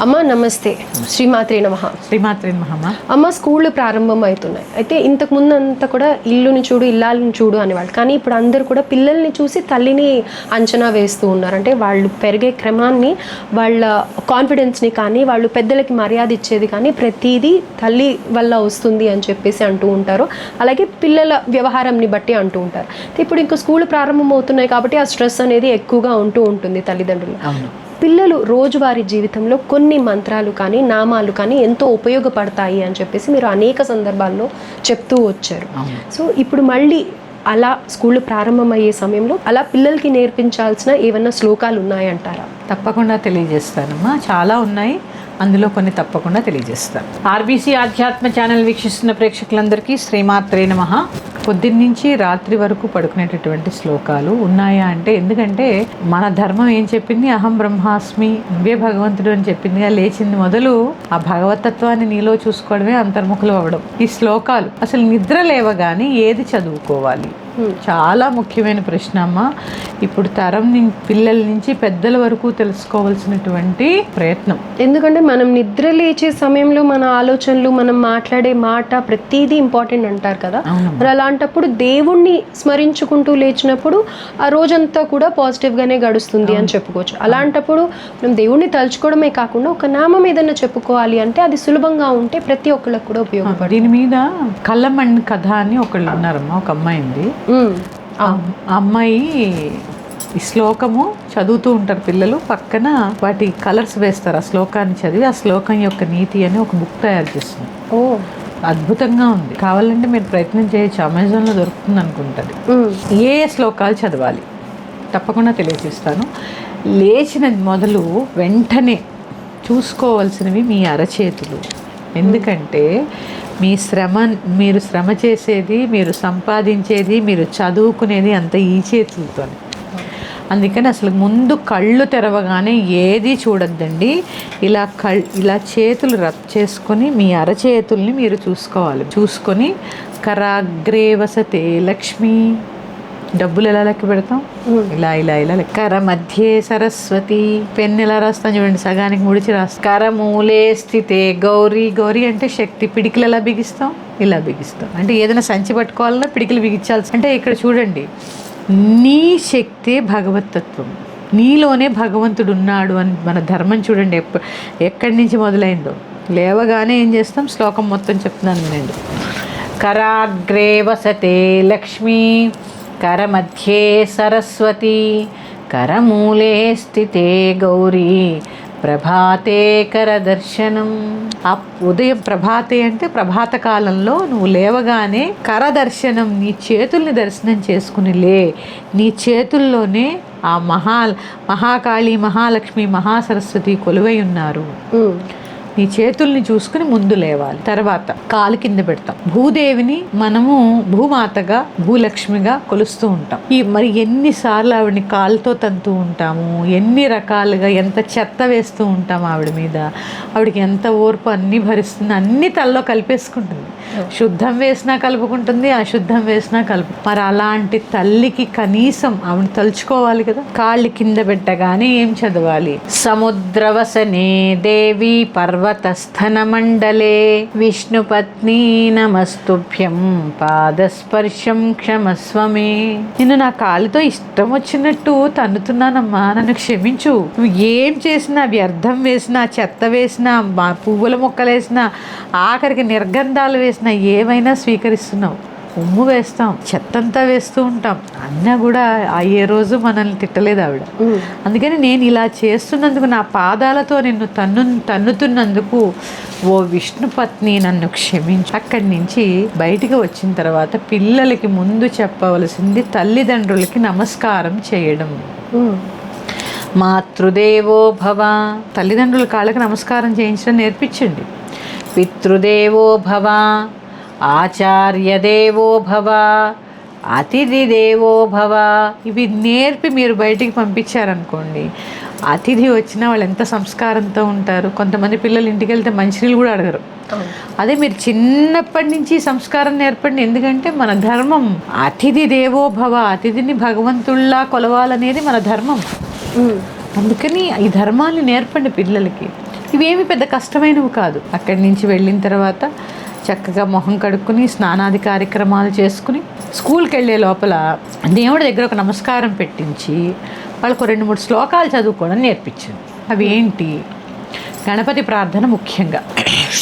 అమ్మ నమస్తే. శ్రీమాత్రే నమః. శ్రీమాత్రే నమః. అమ్మ స్కూళ్ళు ప్రారంభం అవుతున్నాయి. అయితే ఇంతకు ముందు అంతా కూడా ఇల్లుని చూడు ఇల్లాలని చూడు అనేవాళ్ళు. కానీ ఇప్పుడు అందరూ కూడా పిల్లల్ని చూసి తల్లిని అంచనా వేస్తూ ఉన్నారు. అంటే వాళ్ళు పెరిగే క్రమాన్ని, వాళ్ళ కాన్ఫిడెన్స్ని కానీ, వాళ్ళు పెద్దలకి మర్యాద ఇచ్చేది కానీ ప్రతిదీ తల్లి వల్ల వస్తుంది అని చెప్పేసి అంటూ ఉంటారు. అలాగే పిల్లల వ్యవహారంని బట్టి అంటూ ఉంటారు. ఇప్పుడు ఇంకా స్కూల్ ప్రారంభం అవుతున్నాయి కాబట్టి ఆ స్ట్రెస్ అనేది ఎక్కువగా ఉంటూ ఉంటుంది తల్లిదండ్రులు. పిల్లలు రోజువారీ జీవితంలో కొన్ని మంత్రాలు కానీ నామాలు కానీ ఎంతో ఉపయోగపడతాయి అని చెప్పేసి మీరు అనేక సందర్భాల్లో చెప్తూ వచ్చారు. సో ఇప్పుడు మళ్ళీ అలా స్కూళ్ళు ప్రారంభమయ్యే సమయంలో అలా పిల్లలకి నేర్పించాల్సిన ఏమన్నా శ్లోకాలు ఉన్నాయంటారా? తప్పకుండా తెలియజేస్తానమ్మా. చాలా ఉన్నాయి, అందులో కొన్ని తప్పకుండా తెలియజేస్తాను. ఆర్బీసీ ఆధ్యాత్మ ఛానల్ వీక్షిస్తున్న ప్రేక్షకులందరికీ శ్రీమాత్రే నమః. పొద్దున్నుంచి రాత్రి వరకు పడుకునేటటువంటి శ్లోకాలు ఉన్నాయా అంటే, ఎందుకంటే మన ధర్మం ఏం చెప్పింది, అహం బ్రహ్మాస్మి నువ్వే భగవంతుడు అని చెప్పిందిగా. లేచింది మొదలు ఆ భగవతత్వాన్ని నీలో చూసుకోవడమే అంతర్ముఖులు అవ్వడం. ఈ శ్లోకాలు అసలు నిద్ర లేవగానే ఏది చదువుకోవాలి, చాలా ముఖ్యమైన ప్రశ్న అమ్మ. ఇప్పుడు తరం పిల్లల నుంచి పెద్దల వరకు తెలుసుకోవాల్సినటువంటి ప్రయత్నం. ఎందుకంటే మనం నిద్ర లేచే సమయంలో మన ఆలోచనలు, మనం మాట్లాడే మాట ప్రతిదీ ఇంపార్టెంట్ అంటారు కదా. మరి అలాంటప్పుడు దేవుణ్ణి స్మరించుకుంటూ లేచినప్పుడు ఆ రోజంతా కూడా పాజిటివ్గానే గడుస్తుంది అని చెప్పుకోవచ్చు. అలాంటప్పుడు మనం దేవుణ్ణి తలుచుకోవడమే కాకుండా ఒక నామం ఏదైనా చెప్పుకోవాలి అంటే అది సులభంగా ఉంటే ప్రతి ఒక్కళ్ళకి కూడా ఉపయోగపడుతుంది. దీని మీద కళ్ళమణి కథ అని ఒకళ్ళు ఉన్నారమ్మా, ఒక అమ్మాయి ఉంది. ఆ అమ్మాయి ఈ శ్లోకము చదువుతూ ఉంటారు పిల్లలు, పక్కన వాటి కలర్స్ వేస్తారు. ఆ శ్లోకాన్ని చదివి ఆ శ్లోకం యొక్క నీతి అని ఒక బుక్ తయారు చేస్తుంది. అద్భుతంగా ఉంది, కావాలంటే మీరు ప్రయత్నం చేయొచ్చు, అమెజాన్లో దొరుకుతుంది అనుకుంటుంది. ఏ శ్లోకాలు చదవాలి తప్పకుండా తెలియజేస్తాను. లేచిన మొదలు వెంటనే చూసుకోవాల్సినవి మీ అరచేతులు. ఎందుకంటే మీరు శ్రమ చేసేది, మీరు సంపాదించేది, మీరు చదువుకునేది అంత ఈ చేతులతో. అందుకని అసలు ముందు కళ్ళు తెరవగానే ఏది చూడొద్దండి. ఇలా చేతులు రబ్ చేసుకొని మీ అరచేతుల్ని మీరు చూసుకోవాలి. చూసుకొని కరాగ్రే వసతే లక్ష్మి, డబ్బులు ఎలా లెక్క పెడతాం, ఇలా ఇలా ఇలా కర మధ్యే సరస్వతి, పెన్ ఎలా రాస్తాం చూడండి, సగానికి ముడిచి రాస్తాం. కరమూలే స్థితే గౌరీ, గౌరీ అంటే శక్తి, పిడికిలు ఎలా బిగిస్తాం, ఇలా బిగిస్తాం. అంటే ఏదైనా సంచి పట్టుకోవాలన్నా పిడికిలు బిగించాల్సి. అంటే ఇక్కడ చూడండి, నీ శక్తే భగవతత్వం, నీలోనే భగవంతుడు ఉన్నాడు అని మన ధర్మం చూడండి ఎక్కడి నుంచి మొదలైందో. లేవగానే ఏం చేస్తాం, శ్లోకం మొత్తం చెప్తున్నాను నేను. కరాగ్రే వసతే లక్ష్మీ, కరమధ్యే సరస్వతి, కరమూలే స్థితే గౌరీ, ప్రభాతే కరదర్శనం. ఆ ఉదయం ప్రభాతే అంటే ప్రభాత కాలంలో నువ్వు లేవగానే కరదర్శనం, నీ చేతుల్ని దర్శనం చేసుకుని నీ చేతుల్లోనే ఆ మహాకాళి, మహాలక్ష్మి, మహాసరస్వతి కొలువై ఉన్నారు. నీ చేతుల్ని చూసుకుని ముందు లేవాలి. తర్వాత కాలు కింద పెడతాం. భూదేవిని మనము భూమాతగా, భూలక్ష్మిగా కొలుస్తూ ఉంటాం. మరి ఎన్నిసార్లు ఆవిడని కాలుతో తంతూ ఉంటాము, ఎన్ని రకాలుగా ఎంత చెత్త వేస్తూ ఉంటాము ఆవిడ మీద. ఆవిడకి ఎంత ఓర్పు, అన్ని భరిస్తుంది, అన్ని తల్లో కలిపేసుకుంటుంది. శుద్ధం వేసినా కలుపుకుంటుంది, అశుద్ధం వేసినా మరి అలాంటి తల్లికి కనీసం ఆవిడ తలుచుకోవాలి కదా. కాళ్ళు కింద పెట్టగానే ఏం చదవాలి, సముద్రవసనే దేవి పర్వతస్థన మండలే విష్ణుపత్ని నమస్తుభ్యం పాదస్పర్శం క్షమస్వమే. నేను నా కాళ్ళతో ఇష్టం వచ్చినట్టు తన్నుతున్నానమ్మా, నన్ను క్షమించు. నువ్వు ఏం చేసినా, వ్యర్థం వేసినా, చెత్త వేసినా, పువ్వుల మొక్కలు వేసినా, ఆఖరికి నిర్గంధాలు వేసినా, ఏమైనా స్వీకరిస్తున్నావు. ఉమ్ము వేస్తాం, చెత్తంతా వేస్తూ ఉంటాం, అన్నా కూడా ఏ రోజు మనల్ని తిట్టలేదు ఆవిడ. అందుకని నేను ఇలా చేస్తున్నందుకు, నా పాదాలతో నిన్ను తన్నుతున్నందుకు ఓ విష్ణుపత్ని నన్ను క్షమించు. అక్కడి నుంచి బయటికి వచ్చిన తర్వాత పిల్లలకి ముందు చెప్పవలసింది తల్లిదండ్రులకి నమస్కారం చేయడం. మాతృదేవో భవ, తల్లిదండ్రుల కాళ్ళకి నమస్కారం చేయించడం నేర్పించండి. పితృదేవో భవ, ఆచార్యదేవో భవ, అతిథి దేవో భవ. ఇవి నేర్పి మీరు బయటికి పంపించారనుకోండి, అతిథి వచ్చినా వాళ్ళు ఎంత సంస్కారంతో ఉంటారు. కొంతమంది పిల్లలు ఇంటికి వెళ్తే మంచినీళ్ళు కూడా అడగరు. అదే మీరు చిన్నప్పటి నుంచి సంస్కారం నేర్పండి. ఎందుకంటే మన ధర్మం అతిథి దేవో భవ, అతిథిని భగవంతుల్లా కొలవాలనేది మన ధర్మం. అందుకని ఈ ధర్మాన్ని నేర్పండి పిల్లలకి. ఇవేమి పెద్ద కష్టమైనవి కాదు. అక్కడి నుంచి వెళ్ళిన తర్వాత చక్కగా మొహం కడుక్కుని స్నానాది కార్యక్రమాలు చేసుకుని స్కూల్కి వెళ్ళే లోపల దేవుడి దగ్గర ఒక నమస్కారం పెట్టించి వాళ్ళకు 2-3 శ్లోకాలు చదువుకోవడం నేర్పించింది. అవి ఏంటి? గణపతి ప్రార్థన ముఖ్యంగా.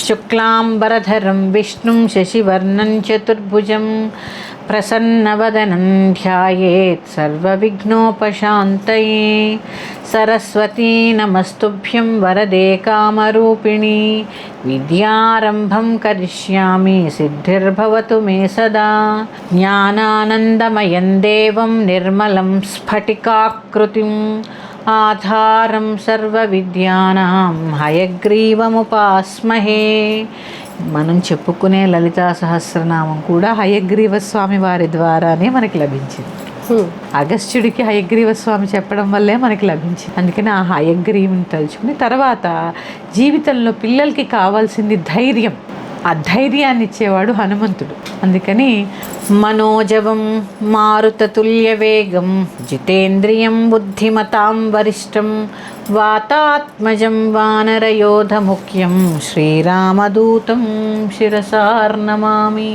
శుక్లాంబరధరం విష్ణుం శశివర్ణం చతుర్భుజం ప్రసన్నవదనం ధ్యాయేత్ సర్వవిఘ్నోపశాంతయే సరస్వతీ నమస్తుభ్యం వరదే కామరూపిణి విద్యారంభం కరిష్యామి సిద్ధిర్భవతు మే సదా జ్ఞానానందమయం దేవం నిర్మలం స్ఫటికాకృతిం ఆధారం సర్వవిద్యానాం హయగ్రీవముపాస్మహే. మనం చెప్పుకునే లలితా సహస్రనామం కూడా హయగ్రీవ స్వామి వారి ద్వారానే మనకి లభించింది. అగస్త్యుడికి హయగ్రీవ స్వామి చెప్పడం వల్లే మనకి లభించింది. అందుకని ఆ హయగ్రీవుని తలుచుకుని తర్వాత జీవితంలో పిల్లలకి కావాల్సింది ధైర్యం. ఆ ధైర్యాన్ని ఇచ్చేవాడు హనుమంతుడు. అందుకని మనోజవం మారుతతుల్య వేగం జితేంద్రియం బుద్ధిమతాం వరిష్టం వాతాత్మజం వానరయోధ ముఖ్యం శ్రీరామదూతం శిరసార్నమామి.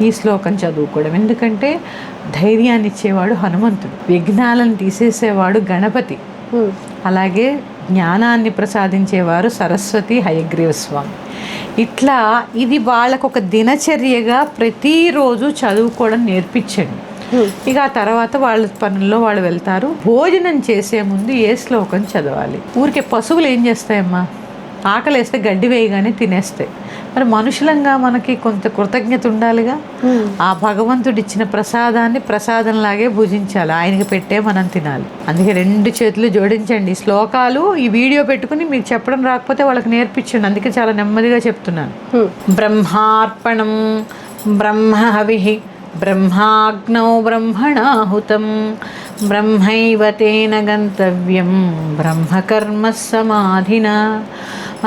ఈ శ్లోకం చదువుకోవడం. ఎందుకంటే ధైర్యాన్ని ఇచ్చేవాడు హనుమంతుడు, విఘ్నాలను తీసేసేవాడు గణపతి, అలాగే జ్ఞానాన్ని ప్రసాదించేవారు సరస్వతి హయగ్రీవ స్వామి. ఇట్లా ఇది వాళ్ళకు ఒక దినచర్యగా ప్రతిరోజు చదువుకోవడం నేర్పించండి. ఇక ఆ తర్వాత వాళ్ళ పనుల్లో వాళ్ళు వెళ్తారు. భోజనం చేసే ముందు ఏ శ్లోకం చదవాలి? ఊరికే పశువులు ఏం చేస్తాయమ్మా? ఆకలి వేస్తే గడ్డి వేయగానే తినేస్తాయి. మరి మనుషులంగా మనకి కొంత కృతజ్ఞత ఉండాలిగా. ఆ భగవంతుడు ఇచ్చిన ప్రసాదాన్ని ప్రసాదంలాగే భుజించాలి, ఆయనకి పెట్టే మనం తినాలి. అందుకే 2 చేతులు జోడించండి. శ్లోకాలు ఈ వీడియో పెట్టుకుని మీకు చెప్పడం రాకపోతే వాళ్ళకి నేర్పించండి. అందుకే చాలా నెమ్మదిగా చెప్తున్నాను. బ్రహ్మార్పణం బ్రహ్మహవిః బ్రహ్మాగ్నౌ బ్రహ్మణాహుతం బ్రహ్మైవ తేన గంతవ్యం బ్రహ్మకర్మ సమాధినా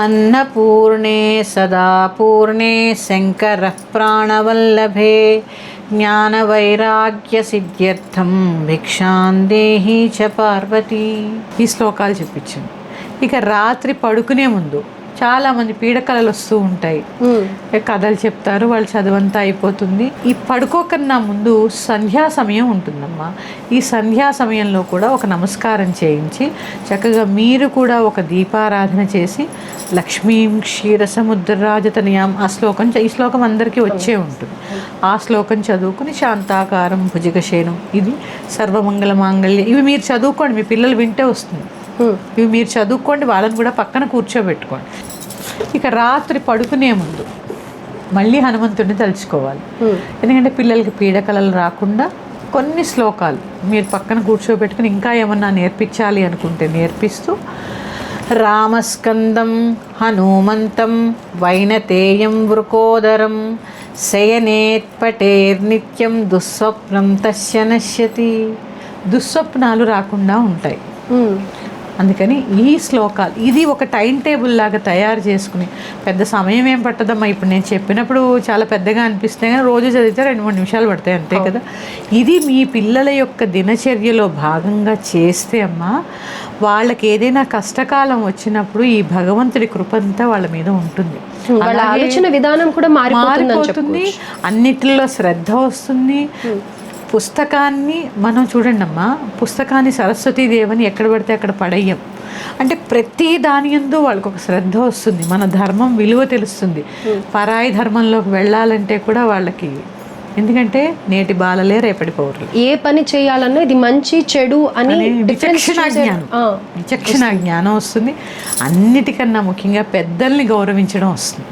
అన్నపూర్ణే సదా పూర్ణే శంకరః ప్రాణవల్లభే జ్ఞానవైరాగ్య సిద్ధ్యర్థం భిక్షాం దేహి చ పార్వతీ. ఈ శ్లోకాలు చెప్పించండి. ఇక రాత్రి పడుకునే ముందు చాలామంది పీడకలలు వస్తూ ఉంటాయి, కథలు చెప్తారు, వాళ్ళు చదువంతా అయిపోతుంది. ఈ పడుకోకన్నా ముందు సంధ్యా సమయం ఉంటుందమ్మా. ఈ సంధ్యా సమయంలో కూడా ఒక నమస్కారం చేయించి చక్కగా మీరు కూడా ఒక దీపారాధన చేసి లక్ష్మీం క్షీరసముద్రరాజతనయాం ఆ శ్లోకం, ఈ శ్లోకం అందరికీ వచ్చే ఉంటుంది. ఆ శ్లోకం చదువుకుని శాంతాకారం భుజగశేనం, ఇది సర్వమంగళ మాంగళ్యం, ఇవి మీరు చదువుకోండి. మీ పిల్లలు వింటే వస్తుంది. ఇవి మీరు చదువుకోండి, వాళ్ళని కూడా పక్కన కూర్చోబెట్టుకోండి. ఇక రాత్రి పడుకునే ముందు మళ్ళీ హనుమంతుడిని తలుచుకోవాలి. ఎందుకంటే పిల్లలకి పీడకలలు రాకుండా కొన్ని శ్లోకాలు మీరు పక్కన కూర్చోబెట్టుకుని ఇంకా ఏమన్నా నేర్పించాలి అనుకుంటే నేర్పిస్తూ రామస్కందం హనుమంతం వైనతేయం వృకోదరం శయనేత్పటేర్నిత్యం దుస్వప్నం తస్య నశ్యతి. దుస్వప్నాలు రాకుండా ఉంటాయి. అందుకని ఈ శ్లోకాలు ఇది ఒక టైం టేబుల్ లాగా తయారు చేసుకుని, పెద్ద సమయం ఏం పట్టదమ్మా. ఇప్పుడు నేను చెప్పినప్పుడు చాలా పెద్దగా అనిపిస్తే కానీ రోజు చదివితే 2-3 నిమిషాలు పడతాయి అంతే కదా. ఇది మీ పిల్లల యొక్క దినచర్యలో భాగంగా చేస్తే అమ్మా, వాళ్ళకి ఏదైనా కష్టకాలం వచ్చినప్పుడు ఈ భగవంతుడి కృపంతా వాళ్ళ మీద ఉంటుంది. వాళ్ళ ఆలోచన విధానం కూడా మారిపోతుంది, అన్నిటిలో శ్రద్ధ వస్తుంది. పుస్తకాన్ని మనం చూడండి అమ్మా, పుస్తకాన్ని సరస్వతీదేవిని ఎక్కడ పడితే అక్కడ పడేయం. అంటే ప్రతి దాని యందు వాళ్ళకు ఒక శ్రద్ధ వస్తుంది, మన ధర్మం విలువ తెలుస్తుంది. పరాయి ధర్మంలోకి వెళ్ళాలంటే కూడా వాళ్ళకి, ఎందుకంటే నేటి బాలలే రేపటి పౌరులు. ఏ పని చేయాలన్నా ఇది మంచి చెడు అని విచక్షణ జ్ఞానం వస్తుంది. అన్నిటికన్నా ముఖ్యంగా పెద్దల్ని గౌరవించడం వస్తుంది.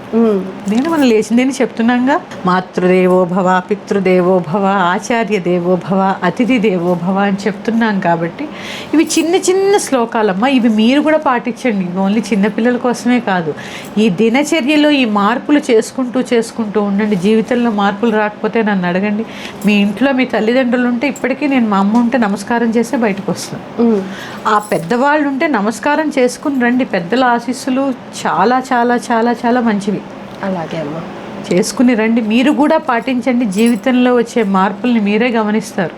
నేను మనం లేచిందేని చెప్తున్నాగా, మాతృదేవో భవ, పితృదేవో భవ, ఆచార్య దేవో భవ, అతిథి దేవో భవ అని చెప్తున్నాం. కాబట్టి ఇవి చిన్న చిన్న శ్లోకాలమ్మా, ఇవి మీరు కూడా పాటించండి. ఓన్లీ చిన్నపిల్లల కోసమే కాదు, ఈ దినచర్యలో ఈ మార్పులు చేసుకుంటూ ఉండండి. జీవితంలో మార్పులు రాకపోతే నన్ను అడగండి. మీ ఇంట్లో మీ తల్లిదండ్రులు ఉంటే ఇప్పటికీ నేను మా అమ్మ ఉంటే నమస్కారం చేస్తే బయటకు వస్తాను. ఆ పెద్దవాళ్ళు ఉంటే నమస్కారం చేసుకుని రండి. పెద్దల ఆశీస్సులు చాలా చాలా చాలా చాలా మంచివి. అలాగే అమ్మ, చేసుకుని రండి. మీరు కూడా పాటించండి. జీవితంలో వచ్చే మార్పుల్ని మీరే గమనిస్తారు.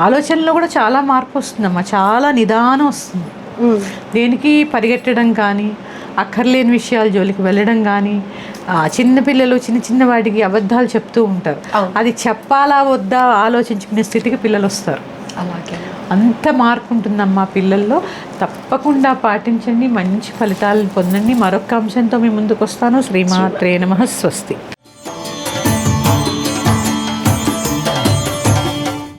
ఆలోచనలో కూడా చాలా మార్పు వస్తుందమ్మా, చాలా నిదానం వస్తుంది. దేనికి పరిగెట్టడం కానీ, అక్కర్లేని విషయాల జోలికి వెళ్ళడం కానీ, చిన్నపిల్లలు చిన్న వాటికి అబద్ధాలు చెప్తూ ఉంటారు. అది చెప్పాలా వద్దా ఆలోచించుకునే స్థితికి పిల్లలు వస్తారు. అలాగే అంత మార్పు ఉంటుందమ్మా పిల్లల్లో. తప్పకుండా పాటించండి, మంచి ఫలితాలను పొందండి. మరొక అంశంతో మీ ముందుకు వస్తాను. శ్రీమాత్రే నమః. స్వస్తి.